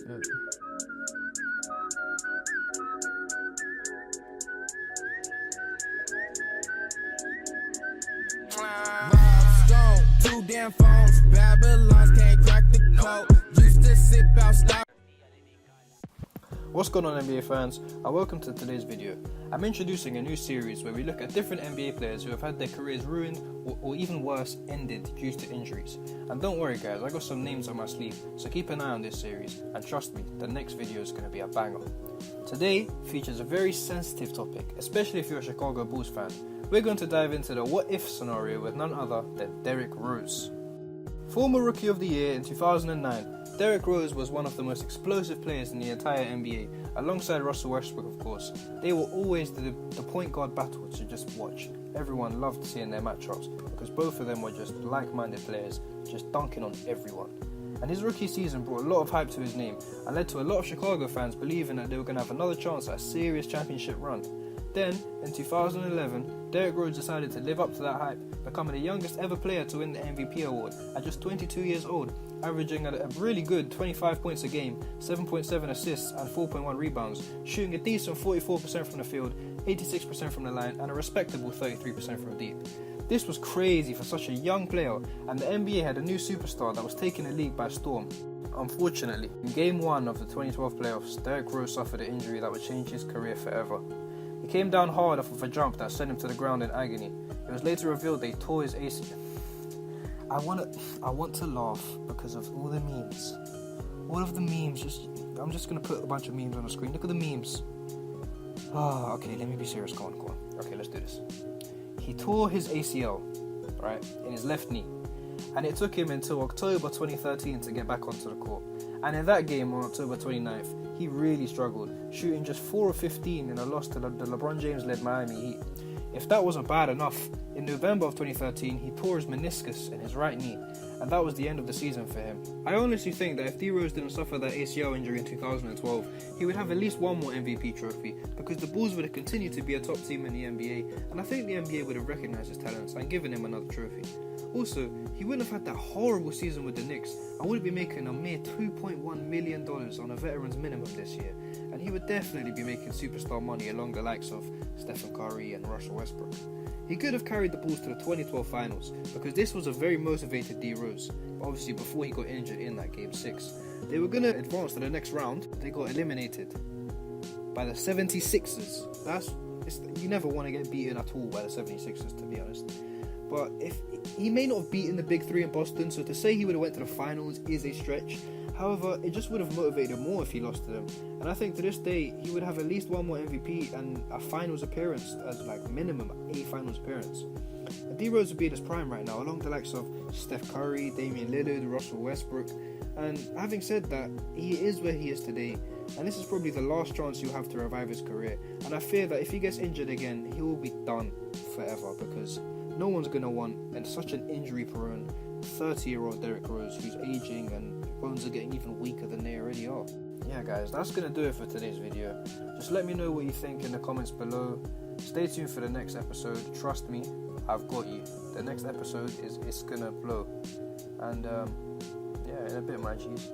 Yeah. Stone, 2 damn phones, Babylons can't crack the code. Used to sip out stock. What's going on, NBA fans, and welcome to today's video. I'm introducing a new series where we look at different NBA players who have had their careers ruined or even worse, ended due to injuries. And don't worry guys, I got some names on my sleeve, so keep an eye on this series, and trust me, the next video is going to be a banger. Today features a very sensitive topic, especially if you're a Chicago Bulls fan. We're going to dive into the what-if scenario with none other than Derrick Rose. Former Rookie of the Year in 2009, Derrick Rose was one of the most explosive players in the entire NBA, alongside Russell Westbrook of course. They were always the point guard battle to just watch. Everyone loved seeing their matchups because both of them were just like-minded players, just dunking on everyone. And his rookie season brought a lot of hype to his name and led to a lot of Chicago fans believing that they were going to have another chance at a serious championship run. Then, in 2011, Derrick Rose decided to live up to that hype, becoming the youngest ever player to win the MVP award at just 22 years old, averaging a really good 25 points a game, 7.7 assists and 4.1 rebounds, shooting a decent 44% from the field, 86% from the line and a respectable 33% from deep. This was crazy for such a young player, and the NBA had a new superstar that was taking the league by storm. Unfortunately, in Game 1 of the 2012 playoffs, Derrick Rose suffered an injury that would change his career forever. He came down hard off of a jump that sent him to the ground in agony. It was later revealed they tore his ACL. I want to laugh because of all the memes. All of the memes. I'm just going to put a bunch of memes on the screen. Look at the memes. Okay, let me be serious. Go on. Okay, let's do this. He tore his ACL, right, in his left knee. And it took him until October 2013 to get back onto the court. And in that game on October 29th, he really struggled, shooting just 4 of 15 in a loss to the LeBron James-led Miami Heat. If that wasn't bad enough, in November of 2013, he tore his meniscus in his right knee, and that was the end of the season for him. I honestly think that if D Rose didn't suffer that ACL injury in 2012, he would have at least one more MVP trophy, because the Bulls would have continued to be a top team in the NBA, and I think the NBA would have recognised his talents and given him another trophy. Also, he wouldn't have had that horrible season with the Knicks and would be making a mere $2.1 million on a veteran's minimum this year, and he would definitely be making superstar money along the likes of Stephen Curry and Russell Westbrook. He could have carried the Bulls to the 2012 finals because this was a very motivated D Rose, but obviously before he got injured in that Game 6. They were going to advance to the next round, but they got eliminated by the 76ers. You never want to get beaten at all by the 76ers, to be honest. But if he may not have beaten the big three in Boston, so to say he would have went to the finals is a stretch. However, it just would have motivated him more if he lost to them. And I think to this day, he would have at least one more MVP and a finals appearance as like minimum a finals appearance. And D Rose would be in his prime right now, along the likes of Steph Curry, Damian Lillard, Russell Westbrook. And having said that, he is where he is today. And this is probably the last chance he'll have to revive his career. And I fear that if he gets injured again, he will be done forever because no one's going to want such an injury-prone 30-year-old Derrick Rose who's aging and bones are getting even weaker than they already are. Yeah guys, that's going to do it for today's video. Just let me know what you think in the comments below. Stay tuned for the next episode. Trust me, I've got you. The next episode it's going to blow. And yeah, in a bit, my G's.